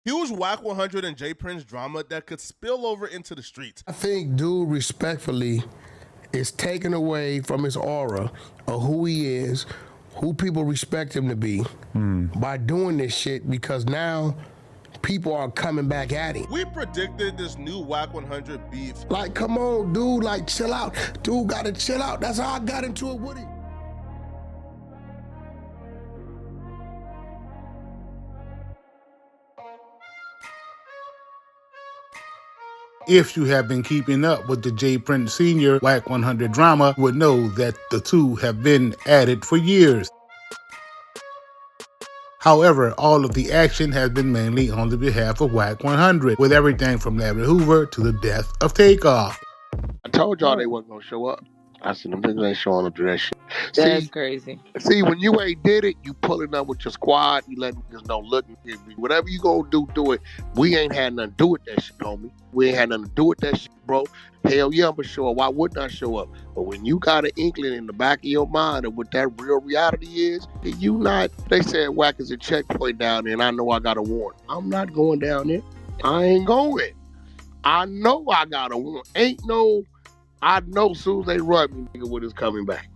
Huge WACK 100 and J Prince drama that could spill over into the streets. I think dude respectfully is taken away from his aura of who he is, who people respect him to be by doing this shit, because now people are coming back at him. We predicted this new WACK 100 beef. Like, come on, dude, like, chill out. Dude gotta chill out. That's how I got into it with him. If you have been keeping up with the J Prince Sr. WACK 100 drama, would know that the two have been at it for years. However, all of the action has been mainly on the behalf of WACK 100, with everything from Larry Hoover to the death of Takeoff. I told y'all they wasn't gonna show up. I said, them niggas ain't showing up to that shit. That's crazy. See, when you ain't did it, you pulling up with your squad, you letting niggas know, look, whatever you gonna do, do it. We ain't had nothing to do with that shit, homie. We ain't had nothing to do with that shit, bro. Hell yeah, I'm gonna show up. Why wouldn't I show up? But when you got an inkling in the back of your mind of what that real reality is, you not, they said WACK is a checkpoint down there and I know I got a warrant. I'm not going down there. I ain't going. I know I got a warrant. Ain't no, I know as soon as they run me, nigga, when it's coming back.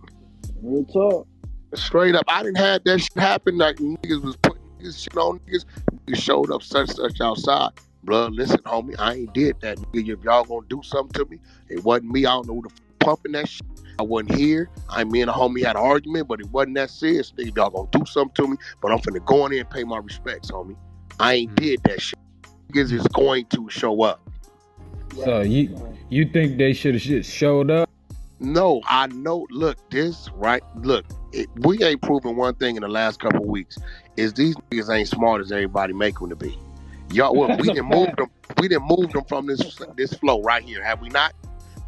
Real talk. Straight up, I didn't have that shit happen. Like niggas was putting niggas shit on niggas. Niggas showed up such outside. Blood, listen, homie, I ain't did that. Nigga, if y'all gonna do something to me, it wasn't me. I don't know who the pumping that shit. I wasn't here. Me and a homie had an argument, but it wasn't that serious. Nigga, y'all gonna do something to me, but I'm finna go in there and pay my respects, homie. I ain't did that shit. Niggas is going to show up. So you think they should have just showed up? No, I know. Look, this right. Look, we ain't proven one thing in the last couple of weeks is these niggas ain't smart as everybody make them to be. Y'all, well, we didn't move them. We didn't move them from this flow right here. Have we not?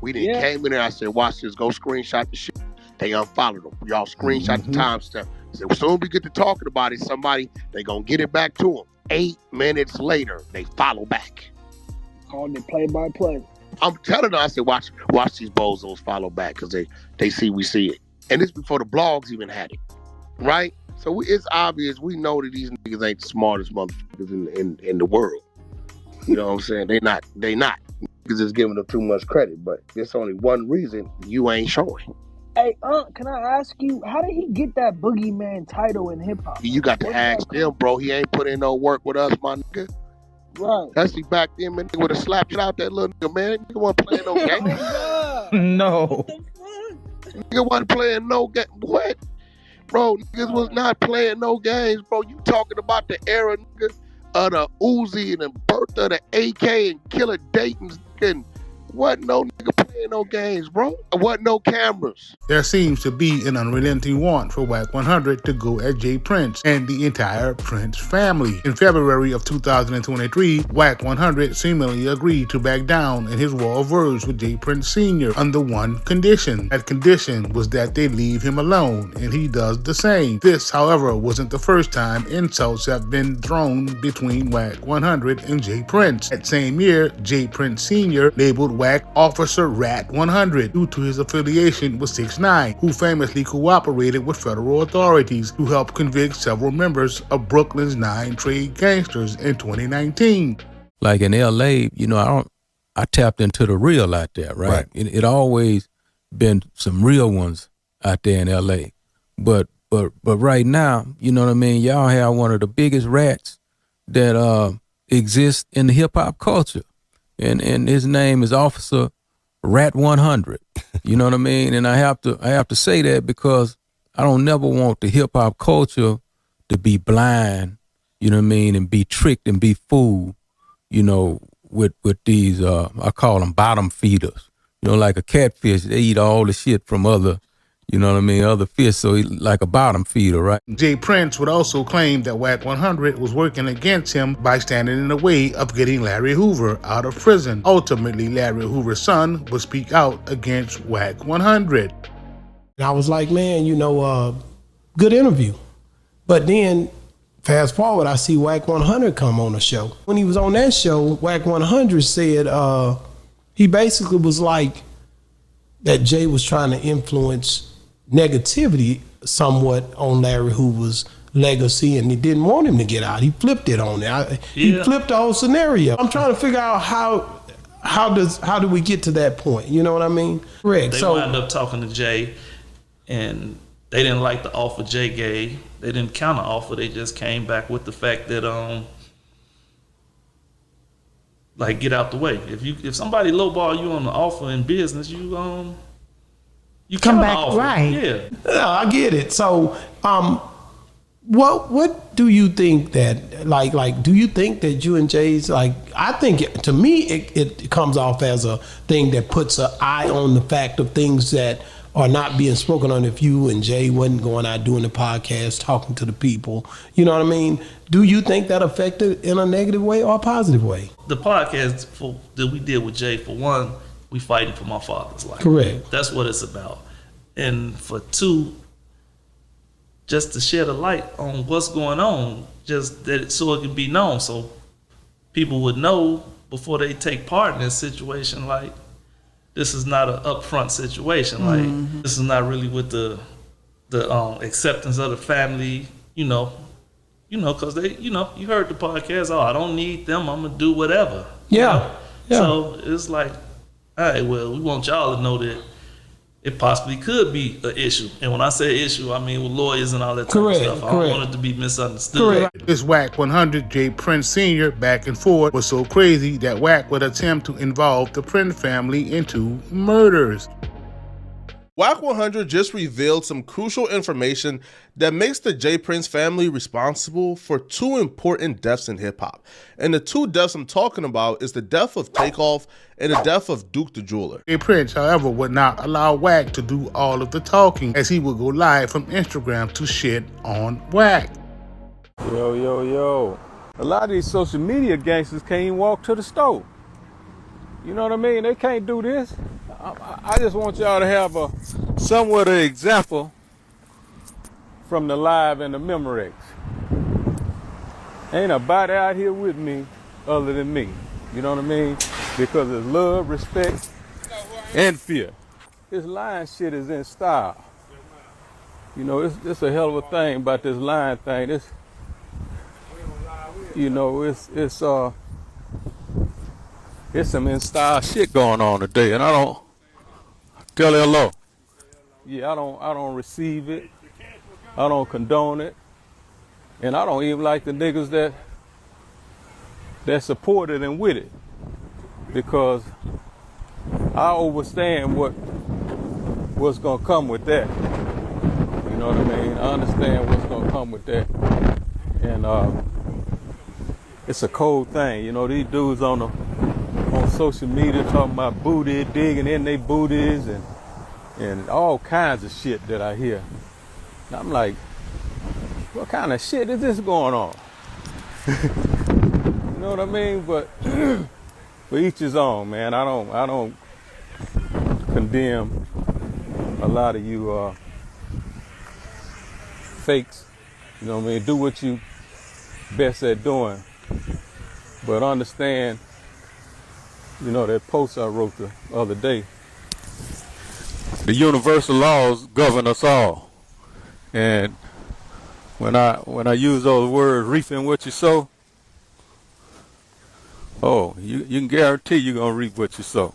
We didn't came in there. I said, watch this. Go screenshot the shit. They unfollowed them. Y'all screenshot the timestamp. So as soon as we get to talking about it, somebody they gonna get it back to them. 8 minutes later, they follow back. Called it play by play. I'm telling them, I said, watch these bozos follow back because they see we see it. And this before the blogs even had it, right? So it's obvious. We know that these niggas ain't the smartest motherfuckers in the world. You know what I'm saying? They not. Niggas is giving them too much credit, but there's only one reason you ain't showing. Hey, can I ask you, how did he get that boogeyman title in hip hop? You got to ask them, bro. He ain't put in no work with us, my nigga. Right. That's he back then, man. Nigga would have slapped it out that little nigga, man. Nigga wasn't playing no game. No. Nigga wasn't playing no game. What? Bro, niggas was not playing no games, bro. You talking about the era, nigga, of the Uzi and the birth of the AK and Killer Dayton's and wasn't no nigga playing no games, bro. Wasn't no cameras. There seems to be an unrelenting want for WACK 100 to go at J Prince and the entire Prince family. In February of 2023, WACK 100 seemingly agreed to back down in his war of words with J Prince Sr. under one condition. That condition was that they leave him alone, and he does the same. This, however, wasn't the first time insults have been thrown between WACK 100 and J Prince. That same year, J Prince Sr. labeled WACK Officer Rat 100 due to his affiliation with 6ix9ine, who famously cooperated with federal authorities to help convict several members of Brooklyn's 9 trade gangsters in 2019. Like in LA, you know, I tapped into the real out there, right? It always been some real ones out there in LA. But right now, you know what I mean, y'all have one of the biggest rats that exists in the hip hop culture. And his name is Officer Rat 100. You know what I mean? And I have to say that because I don't never want the hip hop culture to be blind, you know what I mean, and be tricked and be fooled, you know, with these I call them bottom feeders. You know, like a catfish, they eat all the shit from other, you know what I mean, other fish, so he like a bottom feeder, right? J Prince would also claim that WACK 100 was working against him by standing in the way of getting Larry Hoover out of prison. Ultimately, Larry Hoover's son would speak out against WACK 100. And I was like, man, you know, good interview. But then, fast forward, I see WACK 100 come on the show. When he was on that show, WACK 100 said he basically was like that Jay was trying to influence negativity somewhat on Larry Hoover's legacy, and he didn't want him to get out. He flipped it on it. He flipped the whole scenario. I'm trying to figure out how do we get to that point? You know what I mean? Correct. They wound up talking to Jay, and they didn't like the offer Jay gave. They didn't counter offer. They just came back with the fact that like, get out the way. If somebody lowball you on the offer in business, you come back offer. Right. Yeah. No, I get it. So, what do you think that like do you think that you and Jay's, like, I think to me it comes off as a thing that puts an eye on the fact of things that are not being spoken on if you and Jay wasn't going out doing the podcast, talking to the people. You know what I mean? Do you think that affected in a negative way or a positive way? The podcast that we did with Jay, for one, we fighting for my father's life. Correct. That's what it's about. And for two, just to shed a light on what's going on, just that so it can be known, so people would know before they take part in this situation, like, this is not an upfront situation. Like, this is not really with the acceptance of the family, you know, because they, you heard the podcast. Oh, I don't need them. I'm gonna do whatever. Yeah. Yeah. So it's like, all right, well, we want y'all to know that it possibly could be an issue. And when I say issue, I mean with lawyers and all that type of stuff. I don't want it to be misunderstood. This WACK 100 Jay Prince Sr. back and forth was so crazy that WACK would attempt to involve the Prince family into murders. WACK100 just revealed some crucial information that makes the Jay Prince family responsible for two important deaths in hip-hop. And the two deaths I'm talking about is the death of Takeoff and the death of Duke the Jeweler. Jay Prince, however, would not allow WACK to do all of the talking, as he would go live from Instagram to shit on WACK. Yo. A lot of these social media gangsters can't even walk to the store. You know what I mean? They can't do this. I just want y'all to have a somewhat of an example from the live and the Memorex. Ain't nobody out here with me other than me. You know what I mean? Because it's love, respect, and fear. This line shit is in style. You know, it's a hell of a thing about this line thing. It's some in style shit going on today, and I don't tell hello. Yeah, I don't receive it. I don't condone it, and I don't even like the niggas that support it and with it, because I understand what's gonna come with that. You know what I mean? I understand what's gonna come with that, and it's a cold thing. You know, these dudes on social media talking about booty, digging in their booties and all kinds of shit that I hear. And I'm like, what kind of shit is this going on? You know what I mean? But for each his own, man. I don't condemn a lot of you fakes. You know what I mean? Do what you best at doing, but understand, you know, that post I wrote the other day, the universal laws govern us all. And when I use those words, reaping what you sow, you can guarantee you're gonna reap what you sow.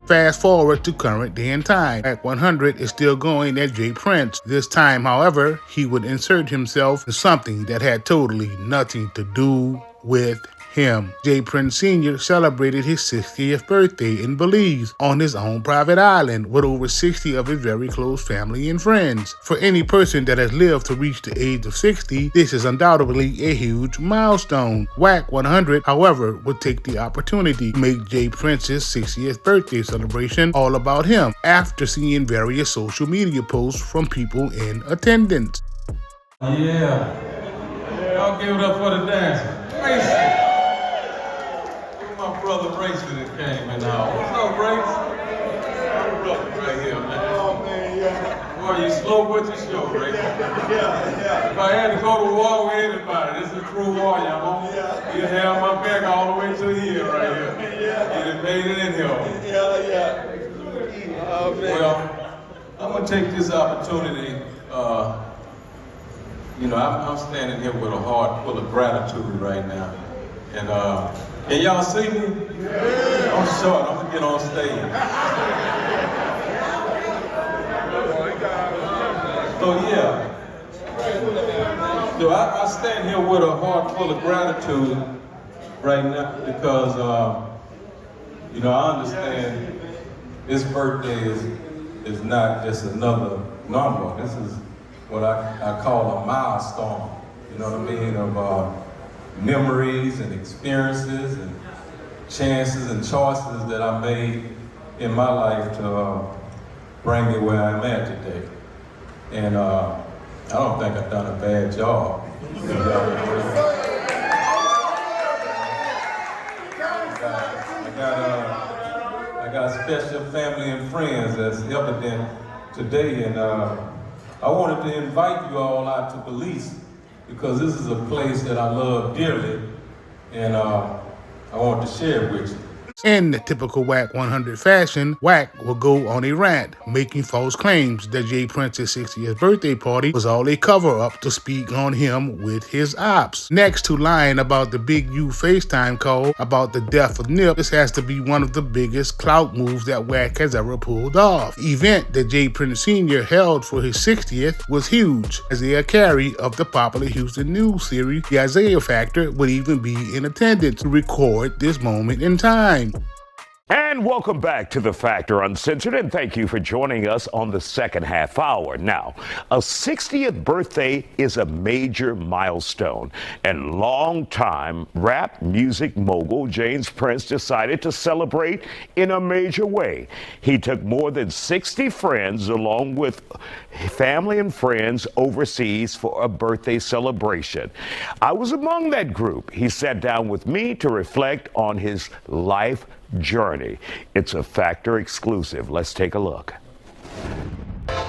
Fast forward to current day and time. WACK 100 is still going at Jay Prince. This time, however, he would insert himself in something that had totally nothing to do with him. Jay Prince Sr. celebrated his 60th birthday in Belize on his own private island with over 60 of his very close family and friends. For any person that has lived to reach the age of 60, this is undoubtedly a huge milestone. WACK 100, however, would take the opportunity to make Jay Prince's 60th birthday celebration all about him after seeing various social media posts from people in attendance. Yeah. Y'all give it up for the dance. My brother Race that came in now. What's up, Race? My brother right here, man. Oh, man, yeah. Boy, you slow but you show, Race. Yeah. If I had to go to war with anybody, this is a true war, y'all. Yeah. You'd have my back all the way to here, right here. Yeah. You'd have made it in here. Yeah. Oh, man. Well, I'm going to take this opportunity, You know, I'm standing here with a heart full of gratitude right now. And can y'all see me? Yeah. I'm short, I'm gonna get on stage. So yeah. So I stand here with a heart full of gratitude right now because you know, I understand this birthday is not just another number. This is what I call a milestone, you know what I mean, of memories and experiences and chances and choices that I made in my life to bring me where I'm at today. And I don't think I've done a bad job. I got special family and friends that's evident today, and I wanted to invite you all out to Belize because this is a place that I love dearly, and I want to share it with you. In the typical WACK 100 fashion, WACK will go on a rant, making false claims that Jay Prince's 60th birthday party was all a cover-up to speak on him with his ops. Next to lying about the Big U FaceTime call about the death of Nip, this has to be one of the biggest clout moves that WACK has ever pulled off. The event that Jay Prince Sr. held for his 60th was huge, as the carry of the popular Houston news series, The Isaiah Factor, would even be in attendance to record this moment in time. And welcome back to The Factor Uncensored, and thank you for joining us on the second half hour. Now, a 60th birthday is a major milestone, and longtime rap music mogul James Prince decided to celebrate in a major way. He took more than 60 friends along with family and friends overseas for a birthday celebration. I was among that group. He sat down with me to reflect on his life journey. It's a Factor exclusive. Let's take a look.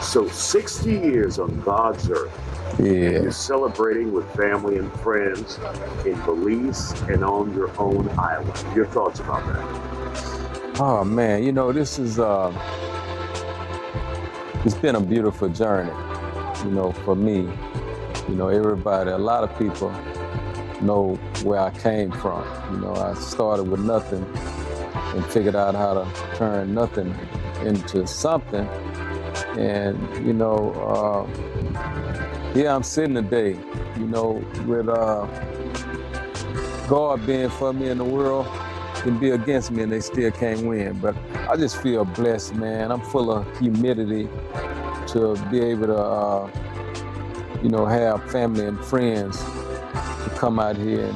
So 60 years on God's earth. Yeah. You're celebrating with family and friends in Belize and on your own island. Your thoughts about that? Oh man, you know, this is it's been a beautiful journey, you know, for me. You know, everybody, a lot of people know where I came from. You know, I started with nothing and figured out how to turn nothing into something. And, you know, here I'm sitting today, you know, with God being for me in the world can be against me and they still can't win. But I just feel blessed, man. I'm full of humility to be able to, you know, have family and friends to come out here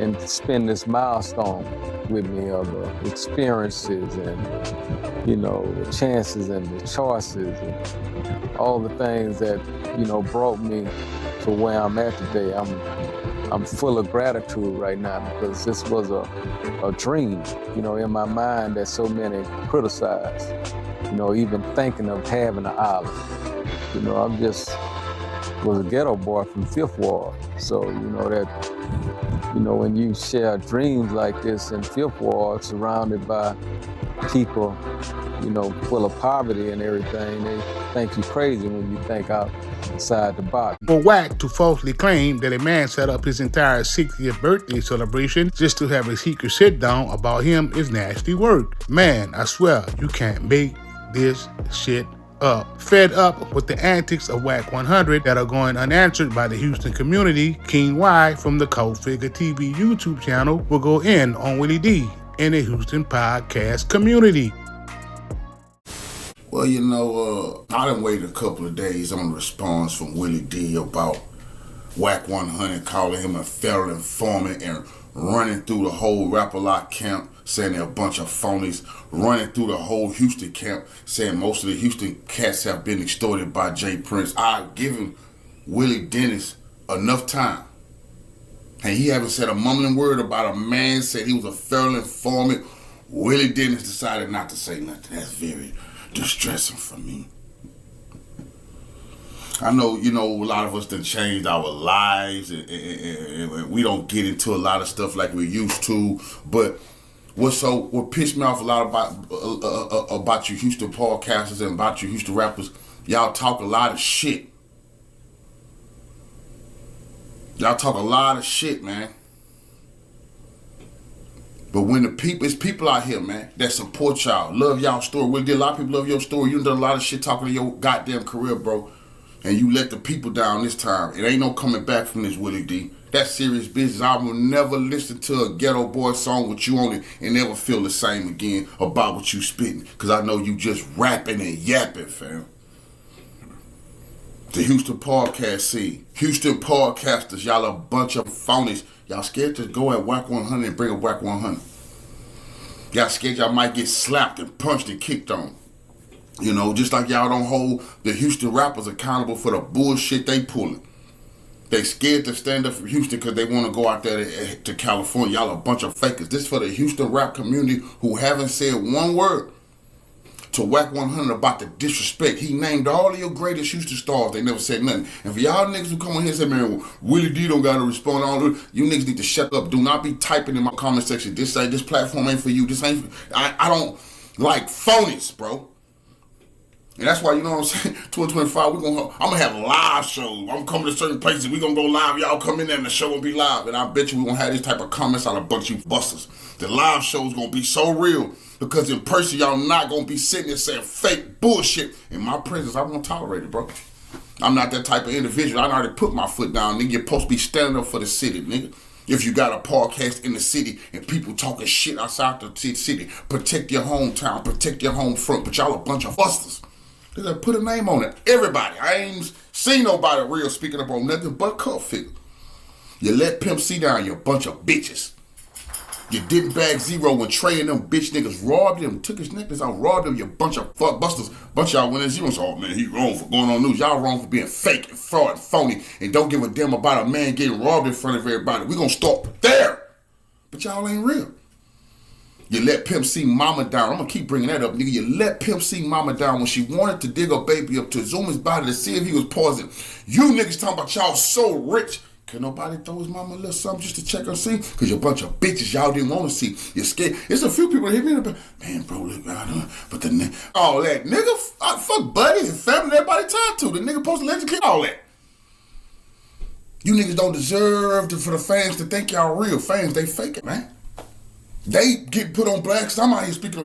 and spend this milestone with me of experiences and, you know, the chances and the choices and all the things that, you know, brought me to where I'm at today. I'm full of gratitude right now because this was a dream, you know, in my mind that so many criticized, you know, even thinking of having an island. You know, I'm just was a ghetto boy from Fifth Ward. So, you know, that, you know, when you share dreams like this in Fifth Ward, surrounded by people, you know, full of poverty and everything, they think you crazy when you think outside the box. For WACK to falsely claim that a man set up his entire 60th birthday celebration just to have a secret sit-down about him is nasty work. Man, I swear, you can't make this shit up. Fed up with the antics of WACK 100 that are going unanswered by the Houston community, King Y from the Cult Figure TV YouTube channel will go in on Willie D in the Houston podcast community. Well, you know, I done waited a couple of days on a response from Willie D about WACK 100 calling him a federal informant and running through the whole Rap-A-Lot camp saying they're a bunch of phonies, running through the whole Houston camp saying most of the Houston cats have been extorted by Jay Prince. I've given Willie Dennis enough time. And he haven't said a mumbling word about a man said he was a federal informant. Willie Dennis decided not to say nothing. That's very distressing for me. I know, you know, a lot of us done changed our lives and we don't get into a lot of stuff like we used to, but what pissed me off a lot about you Houston podcasters and about you Houston rappers, y'all talk a lot of shit. Y'all talk a lot of shit, man. But when it's people out here, man, that support y'all, love y'all story. Willie D, a lot of people love your story. You done a lot of shit talking to your goddamn career, bro. And you let the people down this time. It ain't no coming back from this, Willie D. That's serious business. I will never listen to a Ghetto Boy song with you on it and never feel the same again about what you spitting. Because I know you just rapping and yapping, fam. The Houston podcast scene. Houston podcasters, y'all a bunch of phonies. Y'all scared to go at WACK100 and bring a WACK100. Y'all scared y'all might get slapped and punched and kicked on. You know, just like y'all don't hold the Houston rappers accountable for the bullshit they pulling. They scared to stand up for Houston because they want to go out there to California. Y'all a bunch of fakers. This for the Houston rap community who haven't said one word to WACK100 about the disrespect. He named all of your greatest Houston stars. They never said nothing. And for y'all niggas who come on here and say, man, Willie D don't got to respond to all of it, you niggas need to shut up. Do not be typing in my comment section. This platform ain't for you. This ain't for, I don't like phonies, bro. And that's why, you know what I'm saying, 2025, I'm gonna have live shows. I'm coming to certain places, we gonna go live, y'all come in there and the show will be live. And I bet you we gonna have this type of comments out of a bunch of you busters. The live show's gonna be so real because in person, y'all not gonna be sitting there saying fake bullshit. In my presence, I won't tolerate it, bro. I'm not that type of individual. I already put my foot down, nigga. You're supposed to be standing up for the city, nigga. If you got a podcast in the city and people talking shit outside the city, protect your hometown, protect your home front, but y'all a bunch of busters. They put a name on it. Everybody. I ain't seen nobody real speaking up on nothing but cult figure. You let Pimp C down, you bunch of bitches. You didn't bag zero when Trey and them bitch niggas robbed him, took his necklace out, robbed him, you bunch of fuck busters. Bunch of y'all went in zero and said, oh man, he wrong for going on news. Y'all wrong for being fake and fraud and phony and don't give a damn about a man getting robbed in front of everybody. We gonna stop there. But y'all ain't real. You let Pimp C mama down. I'm gonna keep bringing that up, nigga. You let Pimp C mama down when she wanted to dig her baby up to zoom his body to see if he was pausing. You niggas talking about y'all so rich. Can nobody throw his mama a little something just to check her see? Because you're a bunch of bitches y'all didn't want to see. You're scared. There's a few people that hit me up. Man, bro, look, but all that. Nigga, fuck buddies and family, everybody tied to. The nigga supposed to let you get all that. You niggas don't deserve for the fans to think y'all real. Fans, they fake it, man. They get put on blast. I'm out here speaking.